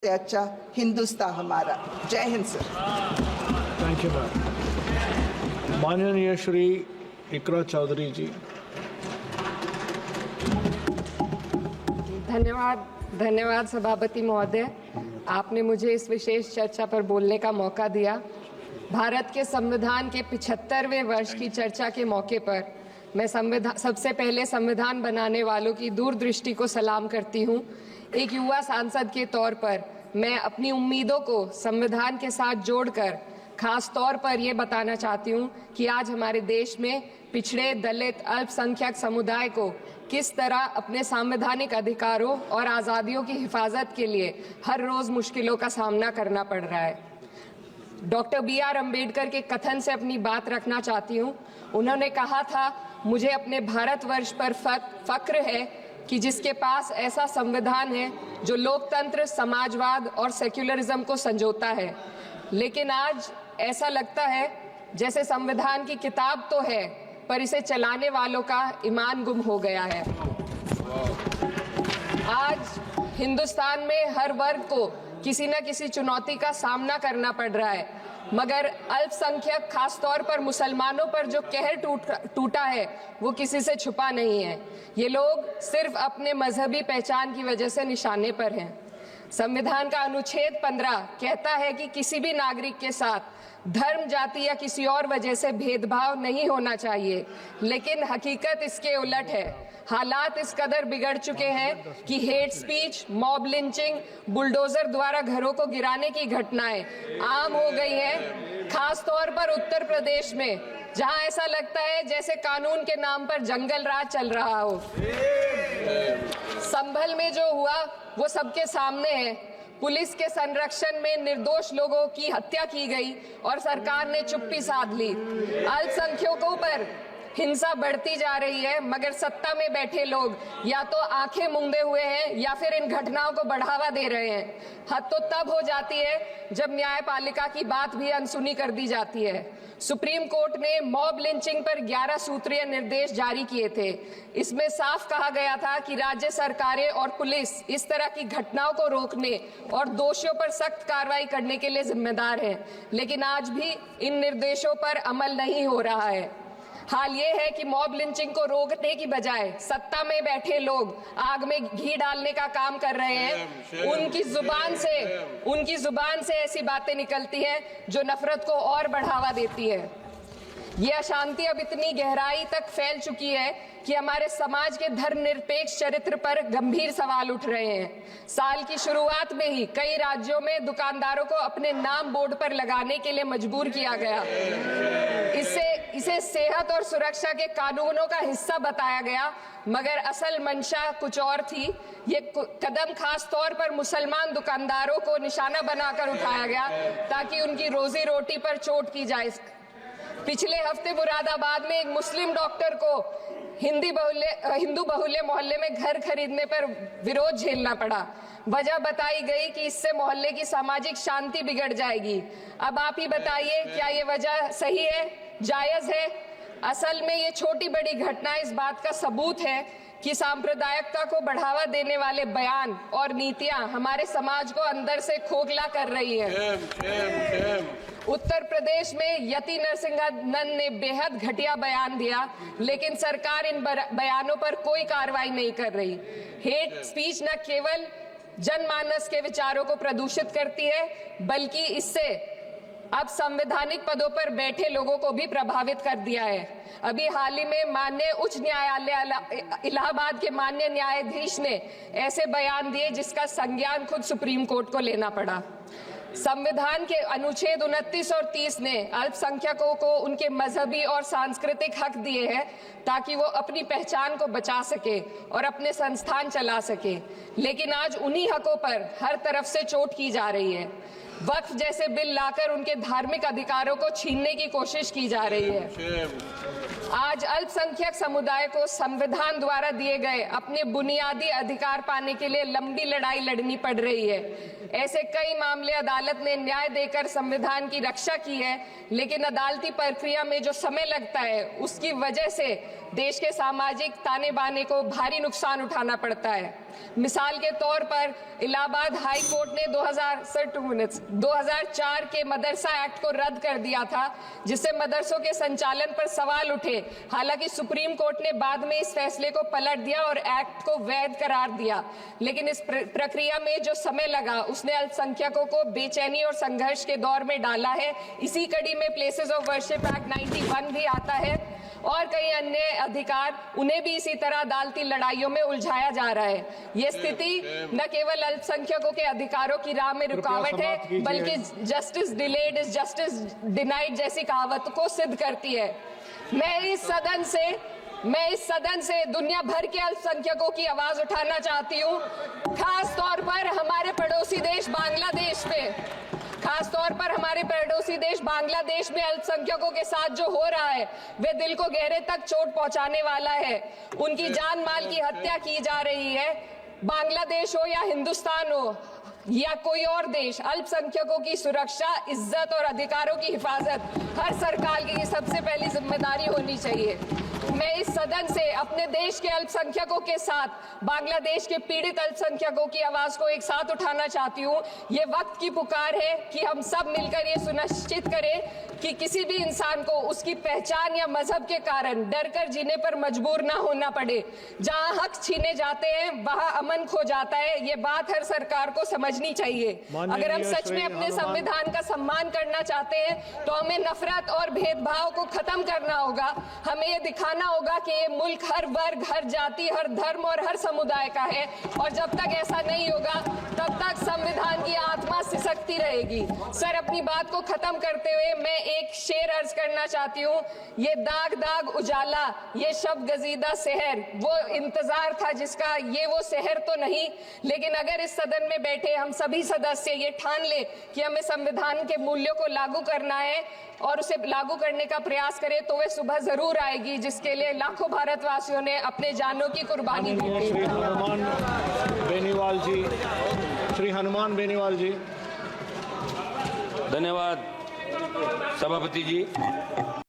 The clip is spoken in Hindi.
अच्छा हिंदुस्तान हमारा। जय Hind sir. Thank you ma'am. माननीय श्री इकरा चौधरी जी। धन्यवाद सभापति महोदय, आपने मुझे इस विशेष चर्चा पर बोलने का मौका दिया। भारत के संविधान के 75वें वर्ष की चर्चा के मौके पर मैं सबसे पहले संविधान बनाने वालों की दूरदृष्टि को सलाम करती हूँ। एक युवा सांसद के तौर पर मैं अपनी उम्मीदों को संविधान के साथ जोड़कर खास तौर पर ये बताना चाहती हूँ कि आज हमारे देश में पिछड़े, दलित, अल्पसंख्यक समुदाय को किस तरह अपने संवैधानिक अधिकारों और आज़ादियों की हिफाजत के लिए हर रोज़ मुश्किलों का सामना करना पड़ रहा है। Doctor B.R. अम्बेडकर के कथन से अपनी बात रखना चाहती हूँ। उन्होंने कहा था, मुझे अपने भारतवर्ष पर फक्र है कि जिसके पास ऐसा संविधान है जो लोकतंत्र, समाजवाद और सेक्युलरिज्म को संजोता है। लेकिन आज ऐसा लगता है जैसे संविधान की किताब तो है पर इसे चलाने वालों का ईमान गुम हो गया है। आज हिंदुस्तान में हर वर्ग को किसी न किसी चुनौती का सामना करना पड़ रहा है, मगर अल्पसंख्यक खास तौर पर मुसलमानों पर जो कहर टूटा है वो किसी से छुपा नहीं है। ये लोग सिर्फ अपने मजहबी पहचान की वजह से निशाने पर हैं। संविधान का अनुच्छेद 15 कहता है कि किसी भी नागरिक के साथ धर्म, जाति या किसी और वजह से भेदभाव नहीं होना चाहिए, लेकिन हकीकत इसके उलट है। हालात इस कदर बिगड़ चुके हैं कि hate speech, mob lynching, bulldozer द्वारा घरों को गिराने की घटनाएं आम हो गई हैं। खास तौर पर उत्तर प्रदेश में, जहां ऐसा लगता है जैसे कानून के नाम पर जंगल राज चल रहा हो। संभल में जो हुआ वो सबके सामने है। पुलिस के संरक्षण में निर्दोष लोगों की हत्या की गई और सरकार ने चुप्पी साध ली। अल्पसंख्यकों पर हिंसा बढ़ती जा रही है, मगर सत्ता में बैठे लोग या तो आंखें मूंदे हुए हैं या फिर इन घटनाओं को बढ़ावा दे रहे हैं। हद तो तब हो जाती है जब न्यायपालिका की बात भी अनसुनी कर दी जाती है। सुप्रीम कोर्ट ने मॉब लिंचिंग पर 11 सूत्रीय निर्देश जारी किए थे। इसमें साफ कहा गया था कि राज्य सरकारें और पुलिस इस तरह की घटनाओं को रोकने और दोषियों पर सख्त कार्रवाई करने के लिए जिम्मेदार है, लेकिन आज भी इन निर्देशों पर अमल नहीं हो रहा है। हाल ये है कि मॉब लिंचिंग को रोकने की बजाय सत्ता में बैठे लोग आग में घी डालने का काम कर रहे हैं। उनकी जुबान से ऐसी बातें निकलती हैं जो नफरत को और बढ़ावा देती है। ये अशांति अब इतनी गहराई तक फैल चुकी है कि हमारे समाज के धर्मनिरपेक्ष चरित्र पर गंभीर सवाल उठ रहे हैं। साल की शुरुआत में ही कई राज्यों में दुकानदारों को अपने नाम बोर्ड पर लगाने के लिए मजबूर किया गया। इसे सेहत और सुरक्षा के कानूनों का हिस्सा बताया गया, मगर असल मंशा कुछ और थी। ये कदम खास तौर पर मुसलमान दुकानदारों को निशाना बनाकर उठाया गया ताकि उनकी रोजी रोटी पर चोट की जाए। पिछले हफ्ते मुरादाबाद में एक मुस्लिम डॉक्टर को हिंदू बहुल्य मोहल्ले में घर खरीदने पर विरोध झेलना पड़ा। वजह बताई गई कि इससे मोहल्ले की सामाजिक शांति बिगड़ जाएगी। अब आप ही बताइए, क्या ये वजह सही है, जायज है? असल में ये छोटी बड़ी घटना इस बात का सबूत है कि सांप्रदायिकता को बढ़ावा देने वाले बयान और नीतियां हमारे समाज को अंदर से खोखला कर रही है। उत्तर प्रदेश में यति नरसिंहन ने बेहद घटिया बयान दिया, लेकिन सरकार इन बयानों पर कोई कार्रवाई नहीं कर रही। हेट स्पीच न केवल जनमानस के विचारों को प्रदूषित करती है, बल्कि इससे अब संवैधानिक पदों पर बैठे लोगों को भी प्रभावित कर दिया है। अभी हाल ही में माननीय उच्च न्यायालय इलाहाबाद के माननीय न्यायाधीश ने ऐसे बयान दिए जिसका संज्ञान खुद सुप्रीम कोर्ट को लेना पड़ा। संविधान के अनुच्छेद 29 और 30 ने अल्पसंख्यकों को उनके मजहबी और सांस्कृतिक हक दिए हैं ताकि वो अपनी पहचान को बचा सके और अपने संस्थान चला सके, लेकिन आज उन्हीं हकों पर हर तरफ से चोट की जा रही है। वक्फ जैसे बिल लाकर उनके धार्मिक अधिकारों को छीनने की कोशिश की जा रही है। आज अल्पसंख्यक समुदाय को संविधान द्वारा दिए गए अपने बुनियादी अधिकार पाने के लिए लंबी लड़ाई लड़नी पड़ रही है। ऐसे कई मामले अदालत ने न्याय देकर संविधान की रक्षा की है, लेकिन अदालती प्रक्रिया में जो समय लगता है उसकी वजह से देश के सामाजिक ताने बाने को भारी नुकसान उठाना पड़ता है। मिसाल के तौर पर इलाहाबाद हाई कोर्ट ने 2004 के मदरसा एक्ट को रद्द कर दिया था, जिससे मदरसों के संचालन पर सवाल उठे। हालांकि सुप्रीम कोर्ट ने बाद में इस फैसले को पलट दिया और एक्ट को वैध करार दिया, लेकिन इस प्रक्रिया में जो समय लगा उसने अल्पसंख्यकों को बेचैनी और संघर्ष के दौर में डाला है। इसी कड़ी में प्लेसेस ऑफ वर्शिप एक्ट 91 भी आता है और कई अन्य अधिकार, उन्हें भी इसी तरह अदालती लड़ाइयों में उलझाया जा रहा है। ये स्थिति न केवल अल्पसंख्यकों के अधिकारों की राह में रुकावट है, बल्कि justice delayed is justice denied जैसी कहावत को सिद्ध करती है। मैं इस सदन से दुनिया भर के अल्पसंख्यकों की आवाज उठाना चाहती हूँ, खास तौर पर हमारे पड़ोसी देश बांग्लादेश में अल्पसंख्यकों के साथ जो हो रहा है वे दिल को गहरे तक चोट पहुंचाने वाला है। उनकी जान माल की हत्या की जा रही है। बांग्लादेश हो या हिंदुस्तान हो या कोई और देश, अल्पसंख्यकों की सुरक्षा, इज्जत और अधिकारों की हिफाजत हर सरकार की सबसे पहली जिम्मेदारी होनी चाहिए। मैं इस सदन से अपने देश के अल्पसंख्यकों के साथ बांग्लादेश के पीड़ित अल्पसंख्यकों की आवाज को एक साथ उठाना चाहती हूँ। ये वक्त की पुकार है कि हम सब मिलकर ये सुनिश्चित करें कि किसी भी इंसान को उसकी पहचान या मजहब के कारण डर कर जीने पर मजबूर ना होना पड़े। जहाँ हक छीने जाते हैं वहाँ अमन खो जाता है। ये बात हर सरकार को समझनी चाहिए। अगर हम सच में अपने संविधान का सम्मान करना चाहते हैं तो हमें नफरत और भेदभाव को खत्म करना होगा। हमें ये दिखाना होगा कि ये मुल्क हर वर्ग, हर जाति, हर धर्म और हर समुदाय का है, और जब तक ऐसा नहीं होगा तब तक संविधान की आत्मा सिसकती रहेगी। सर, अपनी बात को खत्म करते हुए मैं एक शेर अर्ज करना चाहती हूँ। ये दाग दाग उजाला, ये शब गजीदा शहर, वो इंतजार था जिसका, ये वो शहर तो नहीं। लेकिन अगर इस सदन में बैठे हम सभी सदस्य ये ठान ले कि हमें संविधान के मूल्यों को लागू करना है और उसे लागू करने का प्रयास करें, तो वे सुबह जरूर आएगी जिसके लिए लाखों भारतवासियों ने अपने जानों की कुर्बानी दी थी। श्री हनुमान बेनीवाल जी। धन्यवाद सभापति जी।